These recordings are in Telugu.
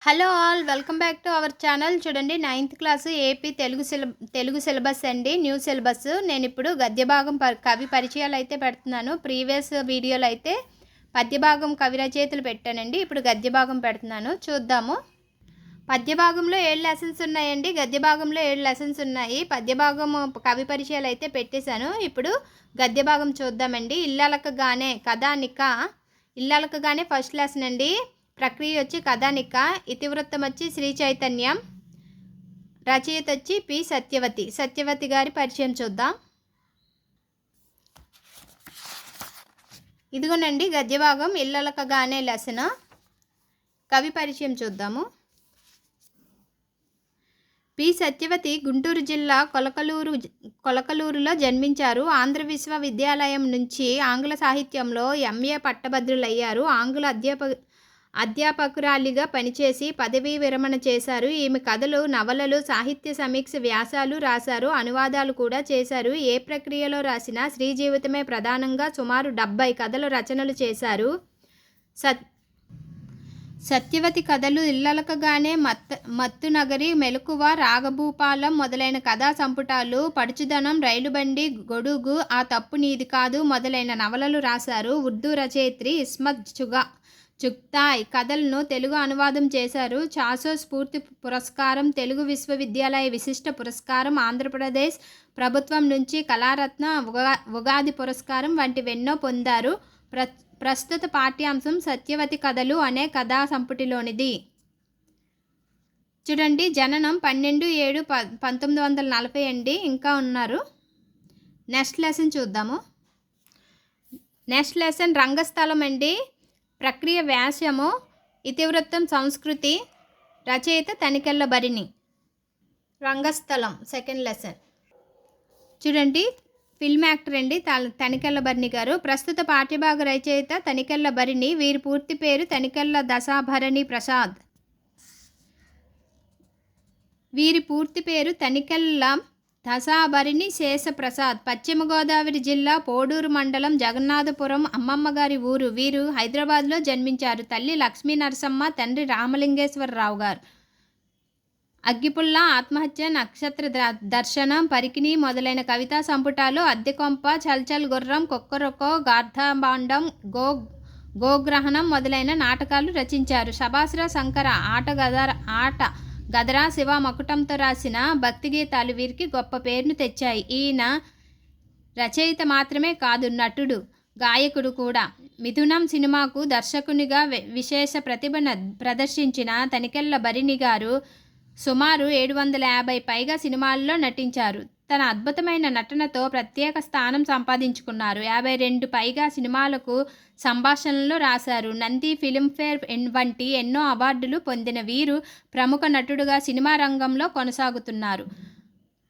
Hello all welcome back to our channel. చూడండి, 9th class AP Telugu syllabus అండి, న్యూ సిలబస్. నేను ఇప్పుడు గద్య భాగం కవి పరిచయాలు అయితే పెడుతున్నాను. ప్రీవియస్ వీడియోలో అయితే పద్య భాగం కవి రచయితలు పెట్టానండి. ఇప్పుడు గద్య భాగం పెడుతున్నాను, చూద్దాము. పద్య భాగంలో 7 లెసన్స్ ఉన్నాయండి, గద్య భాగంలో 7 లెసన్స్ ఉన్నాయి. పద్య భాగం కవి పరిచయాలు అయితే పెట్టేశాను. ఇప్పుడు గద్య భాగం చూద్దామండి. ఇల్లాలకగానే కథానిక. ఇల్లాలకగానే ఫస్ట్ లెసన్ అండి. ప్రక్రియ వచ్చి కథానిక. ఇతివృత్తం వచ్చి శ్రీ చైతన్యం. రచయిత వచ్చి పి సత్యవతి. సత్యవతి గారి పరిచయం చూద్దాం. ఇదిగోనండి గద్య భాగం ఇల్లలకగానే లెసన్. కవి పరిచయం చూద్దాము. పి సత్యవతి గుంటూరు జిల్లా కొలకలూరులో జన్మించారు. ఆంధ్ర విశ్వవిద్యాలయం నుంచి ఆంగ్ల సాహిత్యంలో ఎంఏ పట్టభద్రులయ్యారు. ఆంగ్ల అధ్యాపకురాలిగా పనిచేసి పదవీ విరమణ చేశారు. ఈమె కథలు, నవలలు, సాహిత్య సమీక్ష వ్యాసాలు రాశారు, అనువాదాలు కూడా చేశారు. ఏ ప్రక్రియలో రాసినా స్త్రీ జీవితమే ప్రధానంగా సుమారు 70 కథల రచనలు చేశారు. సత్యవతి కథలు ఇల్లలకగానే, మత్తునగరి, మెలకువ, రాగభూపాలం మొదలైన కథా సంపుటాలు, పడుచుదనం, రైలుబండి, గొడుగు, ఆ తప్పు నీది కాదు మొదలైన నవలలు రాశారు. ఉర్దూ రచయిత్రి ఇస్మత్ చుగ్తాయ్ కథలను తెలుగు అనువాదం చేశారు. చాసో స్ఫూర్తి పురస్కారం, తెలుగు విశ్వవిద్యాలయ విశిష్ట పురస్కారం, ఆంధ్రప్రదేశ్ ప్రభుత్వం నుంచి కళారత్న, ఉగాది పురస్కారం వంటివెన్నో పొందారు. ప్రస్తుత పాఠ్యాంశం సత్యవతి కథలు అనే కథా సంపుటిలోనిది. చూడండి, జననం 12/7/1940 అండి. ఇంకా ఉన్నారు. నెక్స్ట్ లెసన్ చూద్దాము. నెక్స్ట్ లెసన్ రంగస్థలం అండి. ప్రక్రియ వ్యాసము. ఇతివృత్తం సంస్కృతి. రచయిత తనికెళ్ళ భరిణి. రంగస్థలం సెకండ్ లెసన్. చూడండి, ఫిల్మ్ యాక్టర్ అండి తనికెళ్ళ భరిణి గారు. ప్రస్తుత పాఠ్యభాగ రచయిత తనికెళ్ళ భరిణి. వీరి పూర్తి పేరు తనికెళ్ళ దశాభరణి ప్రసాద్. వీరి పూర్తి పేరు తనికెళ్ళ దశాభరిణి శేషప్రసాద్. పశ్చిమ గోదావరి జిల్లా పోడూరు మండలం జగన్నాథపురం అమ్మమ్మ గారి ఊరు. వీరు హైదరాబాద్లో జన్మించారు. తల్లి లక్ష్మీ నరసమ్మ, తండ్రి రామలింగేశ్వరరావు గారు. అగ్గిపుల్ల, ఆత్మహత్య, నక్షత్ర దర్శనం, పరికిణి మొదలైన కవితా సంపుటాలు, అద్దెకొంప, చల్చల్ గుర్రం, కొక్కరొక్కో, గార్ధాబాండం, గోగ్రహణం మొదలైన నాటకాలు రచించారు. సభాసుర శంకర, ఆట గదరా, శివ మకుటంతో రాసిన భక్తి గీతాలు వీరికి గొప్ప పేరును తెచ్చాయి. ఈయన రచయిత మాత్రమే కాదు, నటుడు, గాయకుడు కూడా. మిథునం సినిమాకు దర్శకునిగా విశేష ప్రతిభను ప్రదర్శించిన తనికెళ్ళ భరిణి గారు సుమారు 750 పైగా సినిమాల్లో నటించారు. తన అద్భుతమైన నటనతో ప్రత్యేక స్థానం సంపాదించుకున్నారు. 52 పైగా సినిమాలకు సంభాషణలు రాశారు. నంది, ఫిల్మ్ఫేర్ వంటి ఎన్నో అవార్డులు పొందిన వీరు ప్రముఖ నటుడుగా సినిమా రంగంలో కొనసాగుతున్నారు.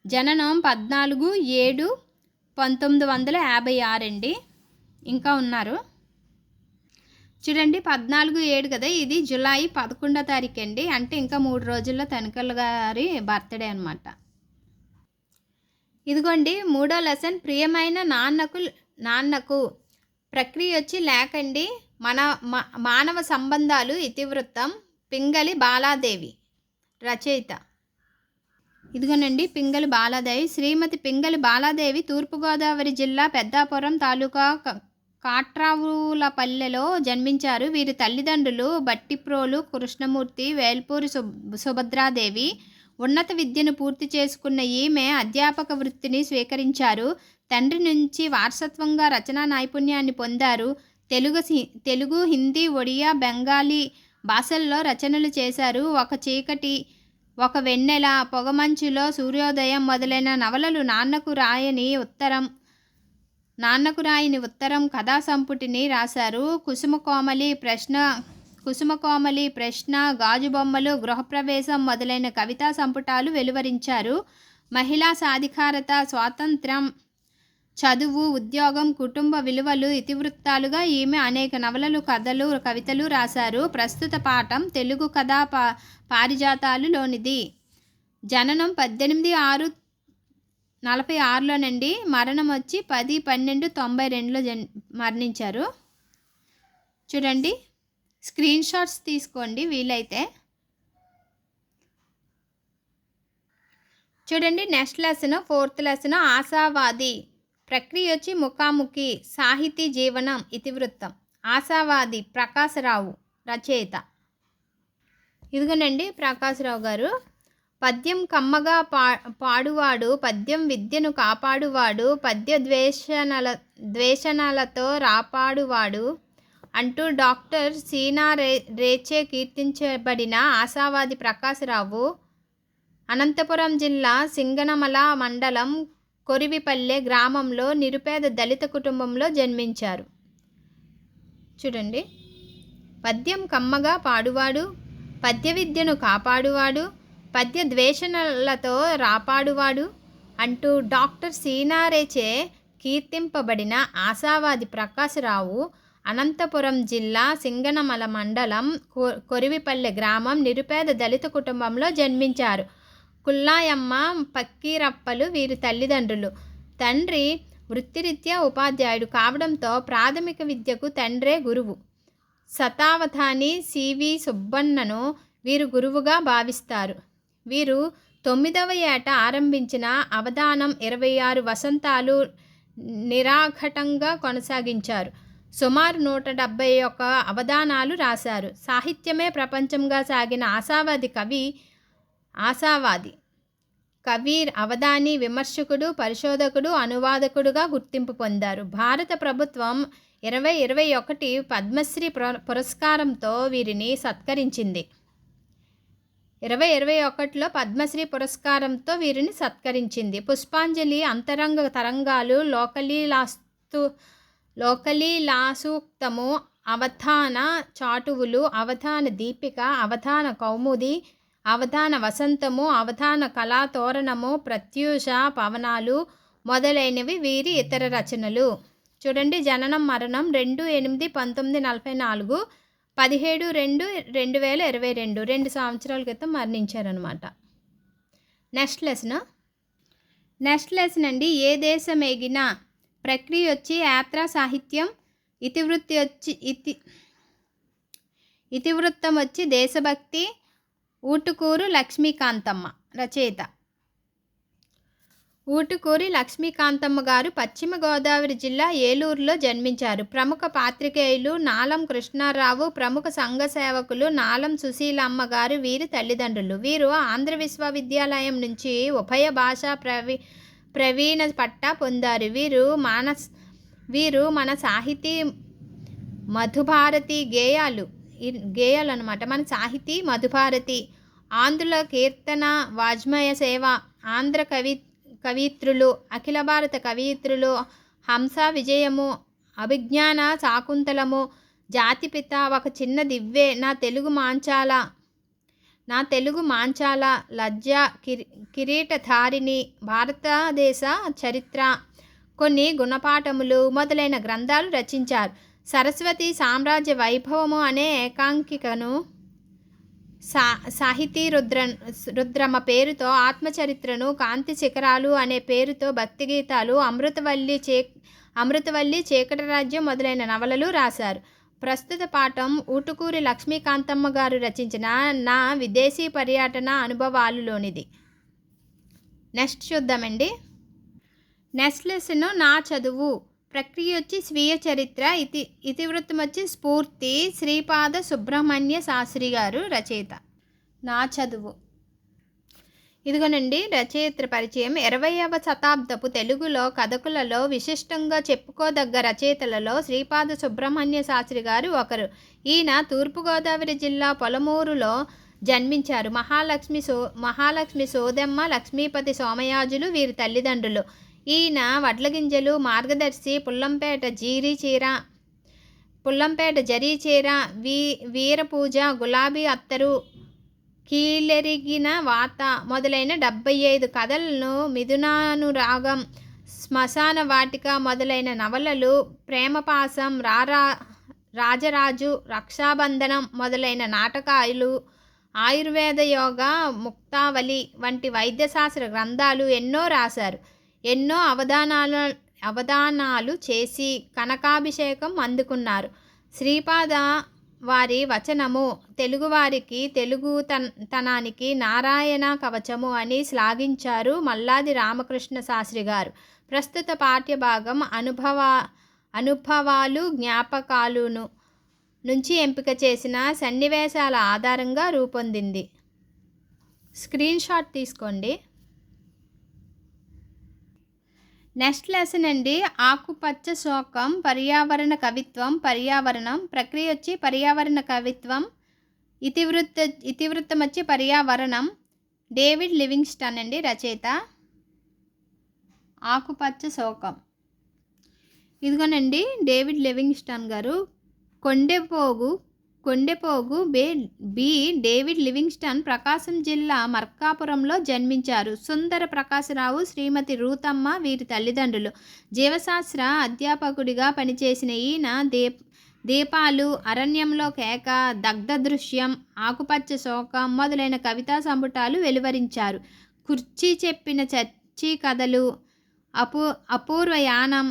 జననం 14/7/1956 అండి. ఇంకా ఉన్నారు. చూడండి, 14/7 కదా, ఇది జూలై 11వ తారీఖు అండి. అంటే ఇంకా 3 రోజుల్లో తనికెళ్ళ గారి బర్త్డే అనమాట. ఇదిగోండి మూడో లెసన్ ప్రియమైన నాన్నకు. ప్రక్రియ వచ్చి లేకండి. మానవ సంబంధాలు. ఇతివృత్తం పింగళి బాలాదేవి. రచయిత ఇదిగోనండి పింగళి బాలాదేవి. శ్రీమతి పింగళి బాలాదేవి తూర్పుగోదావరి జిల్లా పెద్దాపురం తాలూకా కాట్రావులపల్లెలో జన్మించారు. వీరి తల్లిదండ్రులు బట్టిప్రోలు కృష్ణమూర్తి, వేల్పూరి సుభద్రాదేవి. ఉన్నత విద్యను పూర్తి చేసుకున్న ఈమె అధ్యాపక వృత్తిని స్వీకరించారు. తండ్రి నుంచి వారసత్వంగా రచనా నైపుణ్యాన్ని పొందారు. తెలుగు, హిందీ, ఒడియా, బెంగాలీ భాషల్లో రచనలు చేశారు. ఒక చీకటి, ఒక వెన్నెల, పొగమంచులో సూర్యోదయం మొదలైన నవలలు, నాన్నకు రాయని ఉత్తరం కథా సంపుటిని రాశారు. కుసుమకోమలి, ప్రశ్న, గాజుబొమ్మలు, గృహప్రవేశం మొదలైన కవితా సంపుటాలు వెలువరించారు. మహిళా సాధికారత, స్వాతంత్ర్యం, చదువు, ఉద్యోగం, కుటుంబ విలువలు ఇతివృత్తాలుగా ఈమె అనేక నవలలు, కథలు, కవితలు రాశారు. ప్రస్తుత పాఠం తెలుగు కథా పారిజాతాలులోనిది. జననం 18/6/46లోనండి. మరణం వచ్చి 10/12/92లో మరణించారు. చూడండి, స్క్రీన్ షాట్స్ తీసుకోండి వీలైతే. చూడండి నెక్స్ట్ లెసన్, ఫోర్త్ లెసన్ ఆశావాది. ప్రక్రియ వచ్చి ముఖాముఖి. సాహితీ జీవనం ఇతివృత్తం. ఆశావాది ప్రకాశరావు రచయిత. ఇదిగోనండి ప్రకాశరావు గారు. పద్యం కమ్మగా పాడువాడు, పద్యం విద్యను కాపాడువాడు, పద్య ద్వేషణలతో రాపాడువాడు అంటూ డాక్టర్ సీనా రేచే కీర్తించబడిన ఆశావాది ప్రకాశరావు అనంతపురం జిల్లా సింగనమల మండలం కొరివిపల్లె గ్రామంలో నిరుపేద దళిత కుటుంబంలో జన్మించారు. చూడండి, పద్యం కమ్మగా పాడువాడు, పద్య విద్యను కాపాడువాడు, పద్య ద్వేషణలతో రాపాడువాడు అంటూ డాక్టర్ సీనారేచే కీర్తింపబడిన ఆశావాది ప్రకాశరావు అనంతపురం జిల్లా సింగనమల మండలం కొరివిపల్లె గ్రామం నిరుపేద దళిత కుటుంబంలో జన్మించారు. కుల్లాయమ్మ, పక్కీరప్పలు వీరి తల్లిదండ్రులు. తండ్రి వృత్తిరీత్యా ఉపాధ్యాయుడు కావడంతో ప్రాథమిక విద్యకు తండ్రే గురువు. శతావధాని సివి సుబ్బన్నను వీరు గురువుగా భావిస్తారు. వీరు 9వ ఏట ఆరంభించిన అవధానం 26 వసంతాలు నిరాఘటంగా కొనసాగించారు. సుమారు 171 అవధానాలు రాశారు. సాహిత్యమే ప్రపంచంగా సాగిన ఆశావాది కవి, అవధాని, విమర్శకుడు, పరిశోధకుడు, అనువాదకుడుగా గుర్తింపు పొందారు. భారత ప్రభుత్వం 2021 పద్మశ్రీ పురస్కారంతో వీరిని సత్కరించింది. 2021లో పద్మశ్రీ పురస్కారంతో వీరిని సత్కరించింది. పుష్పాంజలి, అంతరంగ తరంగాలు, లోకలీలాసూక్తము, అవధాన చాటువులు, అవధాన దీపిక, అవధాన కౌముది, అవధాన వసంతము, అవధాన కళాతోరణము, ప్రత్యూష పవనాలు మొదలైనవి వీరి ఇతర రచనలు. చూడండి, జననం మరణం 2/8/1944, 17/2/2022, 2 సంవత్సరాల క్రితం మరణించారనమాట. నెక్స్ట్ లెసన్ అండి, ఏ దేశమేగినా. ప్రక్రియ వచ్చి యాత్రా సాహిత్యం. ఇతివృత్తం వచ్చి దేశభక్తి. ఊటుకూరు లక్ష్మీకాంతమ్మ రచయిత. ఊటుకూరి లక్ష్మీకాంతమ్మ గారు పశ్చిమ గోదావరి జిల్లా ఏలూరులో జన్మించారు. ప్రముఖ పాత్రికేయులు నాలం కృష్ణారావు, ప్రముఖ సంఘ సేవకులు నాలం సుశీలమ్మ గారు వీరి తల్లిదండ్రులు. వీరు ఆంధ్ర విశ్వవిద్యాలయం నుంచి ఉభయ భాషా ప్రవీణ పట్టా పొందారు. వీరు మన సాహితీ మధుభారతి గేయాలు అనమాట. మన సాహితీ మధుభారతి, ఆంధ్రుల కీర్తన, వాజ్మయ సేవ, ఆంధ్ర కవిత్రులు, అఖిల భారత కవిత్రులు, హంస విజయము, అభిజ్ఞాన శాకుంతలము, జాతిపిత, ఒక చిన్న దివ్వే, నా తెలుగు మాంచాల, లజ్జ, కిరీటధారిణి, భారతదేశ చరిత్ర, కొన్ని గుణపాఠములు మొదలైన గ్రంథాలు రచించారు. సరస్వతి సామ్రాజ్య వైభవము అనే ఏకాంకికను, సాహితీ రుద్రమ పేరుతో ఆత్మచరిత్రను, కాంతి శిఖరాలు అనే పేరుతో భక్తి గీతాలు, అమృతవల్లి, చీకటి రాజ్యం మొదలైన నవలలు రాశారు. ప్రస్తుత పాఠం ఊటుకూరి లక్ష్మీకాంతమ్మ గారు రచించిన నా విదేశీ పర్యటన అనుభవాలులోనిది. నెక్స్ట్ చూద్దామండి. నెక్స్ట్ లెసన్ నా చదువు. ప్రక్రియ వచ్చి స్వీయ చరిత్ర. ఇతివృత్తం వచ్చి స్ఫూర్తి. శ్రీపాద సుబ్రహ్మణ్య శాస్త్రి గారు రచయిత. నా చదువు. ఇదిగోనండి రచయిత్ర పరిచయం. 20వ శతాబ్దపు తెలుగులో కథకులలో విశిష్టంగా చెప్పుకోదగ్గ రచయితలలో శ్రీపాద సుబ్రహ్మణ్య శాస్త్రి గారు ఒకరు. ఈయన తూర్పుగోదావరి జిల్లా పొలమూరులో జన్మించారు. మహాలక్ష్మి సోదెమ్మ, లక్ష్మీపతి సోమయాజులు వీరి తల్లిదండ్రులు. ఈయన వడ్లగింజలు, మార్గదర్శి, పుల్లంపేట జరీచీర, వీరపూజ, గులాబీ అత్తరు, కీలెరిగిన వాత మొదలైన 75 కథలను, మిథునానురాగం, శ్మశాన వాటిక మొదలైన నవలలు, ప్రేమపాసం, రాజరాజు, రక్షాబంధనం మొదలైన నాటకాలు, ఆయుర్వేద యోగ ముక్తావళి వంటి వైద్యశాస్త్ర గ్రంథాలు ఎన్నో రాశారు. ఎన్నో అవధానాలు చేసి కనకాభిషేకం అందుకున్నారు. శ్రీపాద వారి వచనము తెలుగువారికి తెలుగుతనానికి నారాయణ కవచము అని శ్లాఘించారు మల్లాది రామకృష్ణ శాస్త్రి గారు. ప్రస్తుత పాఠ్యభాగం అనుభవాలు జ్ఞాపకాలును నుంచి ఎంపిక చేసిన సన్నివేశాల ఆధారంగా రూపొందింది. స్క్రీన్ షాట్ తీసుకోండి. నెక్స్ట్ లెసన్ అండి, ఆకుపచ్చ శోకం పర్యావరణ కవిత్వం. పర్యావరణం ప్రక్రియ వచ్చి పర్యావరణ కవిత్వం, ఇతివృత్తం వచ్చి పర్యావరణం. డేవిడ్ లివింగ్స్టన్ అండి రచయిత. ఆకుపచ్చ శోకం ఇదిగోనండి డేవిడ్ లివింగ్స్టన్ గారు. కొండెపోగు బి డేవిడ్ లివింగ్స్టన్ ప్రకాశం జిల్లా మర్కాపురంలో జన్మించారు. సుందర ప్రకాశరావు, శ్రీమతి రూతమ్మ వీరి తల్లిదండ్రులు. జీవశాస్త్ర అధ్యాపకుడిగా పనిచేసిన ఈయన దీపాలు, అరణ్యంలో కేక, దగ్ధ దృశ్యం, ఆకుపచ్చ శోకం మొదలైన కవితా సంపుటాలు వెలువరించారు. కుర్చీ చెప్పిన చర్చీ కథలు, అపూర్వయానం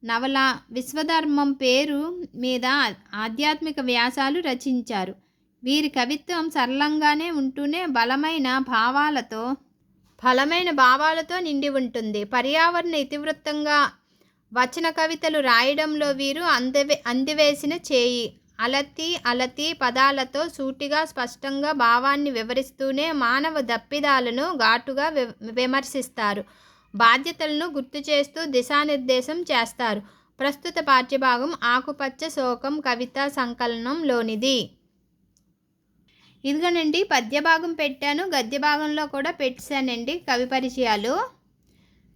నవల, విశ్వధర్మం పేరు మీద ఆధ్యాత్మిక వ్యాసాలు రచించారు. వీరి కవిత్వం సరళంగానే ఉంటూనే బలమైన భావాలతో నిండి ఉంటుంది. పర్యావరణ ఇతివృత్తంగా వచన కవితలు రాయడంలో వీరు అందివేసిన చేయి. అలతి పదాలతో సూటిగా స్పష్టంగా భావాన్ని వివరిస్తూనే మానవ దప్పిదాలను ఘాటుగా విమర్శిస్తారు. బాధ్యతలను గుర్తు చేస్తూ దిశానిర్దేశం చేస్తారు. ప్రస్తుత పాఠ్యభాగం ఆకుపచ్చ శోకం కవితా సంకలనంలోనిది. ఇదిగోనండి పద్యభాగం పెట్టాను, గద్య భాగంలో కూడా పెట్టానండి కవి పరిచయాలు.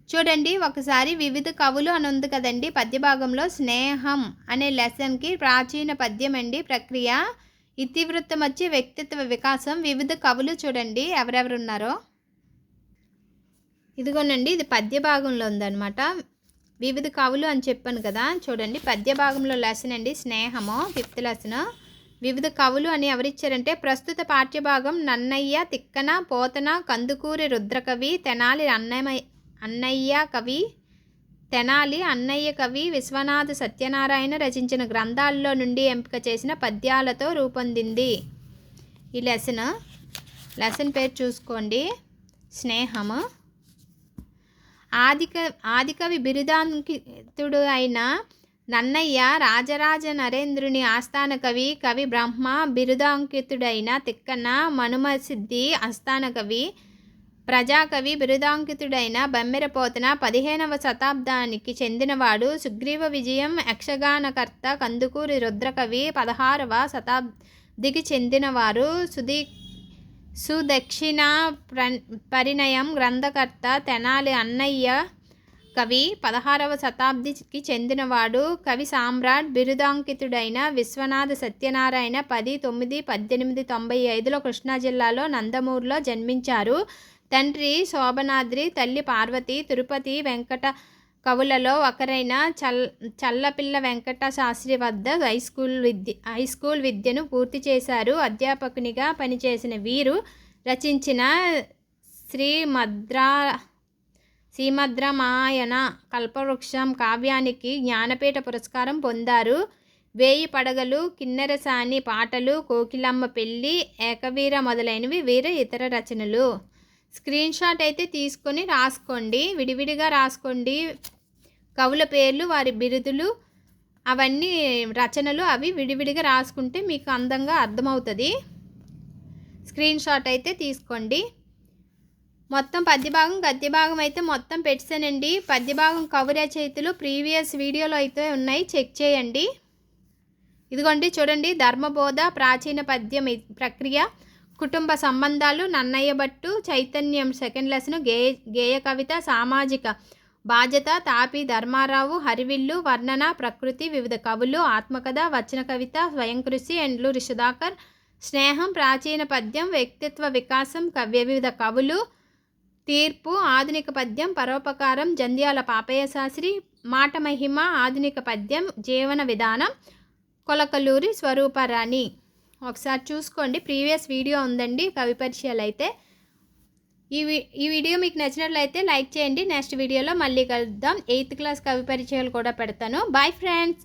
చూడండి ఒకసారి వివిధ కవులు అని ఉంది కదండి. పద్యభాగంలో స్నేహం అనే లెసన్కి ప్రాచీన పద్యం అండి ప్రక్రియ. ఇతివృత్తం వచ్చి వ్యక్తిత్వ వికాసం. వివిధ కవులు చూడండి ఎవరెవరు ఉన్నారో. ఇదిగోనండి ఇది పద్య భాగంలో ఉందన్నమాట. వివిధ కవులు అని చెప్పాను కదా, చూడండి పద్య భాగంలో లెసన్ అండి స్నేహము 5th లెసన్. వివిధ కవులు అని ఎవరిచ్చారంటే ప్రస్తుత పాఠ్యభాగం నన్నయ్య, తిక్కన, పోతన, కందుకూరి రుద్రకవి, తెనాలి అన్నయ్య కవి, విశ్వనాథ సత్యనారాయణ రచించిన గ్రంథాల్లో నుండి ఎంపిక చేసిన పద్యాలతో రూపొందింది ఈ లెసన్ పేరు చూసుకోండి, స్నేహము. ఆదికవి బిరుదాంకితుడు అయిన నన్నయ్య రాజరాజ నరేంద్రుని ఆస్థాన కవి బ్రహ్మ బిరుదాంకితుడైన తిక్కన మనుమసిద్ధి ఆస్థాన కవి, ప్రజాకవి బిరుదాంకితుడైన బమ్మెరపోతన 15వ శతాబ్దానికి చెందినవాడు. సుగ్రీవ విజయం యక్షగానకర్త కందుకూరి రుద్రకవి 16వ శతాబ్దికి చెందినవారు. సుదక్షిణ పరిణయం గ్రంథకర్త తెనాలి అన్నయ్య కవి 16వ శతాబ్దికి చెందినవాడు. కవి సామ్రాట్ బిరుదాంకితుడైన విశ్వనాథ సత్యనారాయణ 10/9/1895లో కృష్ణా జిల్లాలో నందమూరులో జన్మించారు. తండ్రి శోభనాద్రి, తల్లి పార్వతి. తిరుపతి వెంకట కవులలో ఒకరైన చల్లపిల్ల వెంకట శాస్త్రి వద్ద హైస్కూల్ విద్యను పూర్తి చేశారు. అధ్యాపకునిగా పనిచేసిన వీరు రచించిన శ్రీమద్రామాయణ కల్పవృక్షం కావ్యానికి జ్ఞానపీఠ పురస్కారం పొందారు. 1000 పడగలు, కిన్నెరసాని పాటలు, కోకిలమ్మ పెళ్ళి, ఏకవీర మొదలైనవి వీరి ఇతర రచనలు. స్క్రీన్ షాట్ అయితే తీసుకొని రాసుకోండి, విడివిడిగా రాసుకోండి. కవుల పేర్లు, వారి బిరుదులు, అవన్నీ రచనలు అవి విడివిడిగా రాసుకుంటే మీకు అందంగా అర్థమవుతుంది. స్క్రీన్ షాట్ అయితే తీసుకోండి. మొత్తం పద్యభాగం గద్యభాగం అయితే మొత్తం పెట్టానండి. పద్యభాగం కవి రచయితలు ప్రీవియస్ వీడియోలో అయితే ఉన్నాయి, చెక్ చేయండి. ఇదిగోండి చూడండి, ధర్మబోధ ప్రాచీన పద్యం ప్రక్రియ, కుటుంబ సంబంధాలు నన్నయ్య భట్టు, చైతన్యం 2nd లెసన్, గేయ కవిత, సామాజిక బాధ్యత తాపి ధర్మారావు, హరివిల్లు, వర్ణన ప్రకృతి, వివిధ కవులు, ఆత్మకథ, వచన కవిత, స్వయం కృషి, ఎండ్లూరి సుధాకర్, స్నేహం ప్రాచీన పద్యం, వ్యక్తిత్వ వికాసం, వివిధ కవులు, తీర్పు ఆధునిక పద్యం, పరోపకారం జంధ్యాల పాపయ్య శాస్త్రి, మాట మహిమ ఆధునిక పద్యం, జీవన విధానం కొలకలూరి స్వరూపరాణి. ఒకసారి చూసుకోండి, ప్రీవియస్ వీడియో ఉందండి కవి పరిచయాలు అయితే. ఈ వీడియో మీకు నచ్చినట్లయితే లైక్ చేయండి. నెక్స్ట్ వీడియోలో మళ్ళీ కలుద్దాం. 8th క్లాస్ కవి పరిచయాలు కూడా పెడతాను. Bye friends.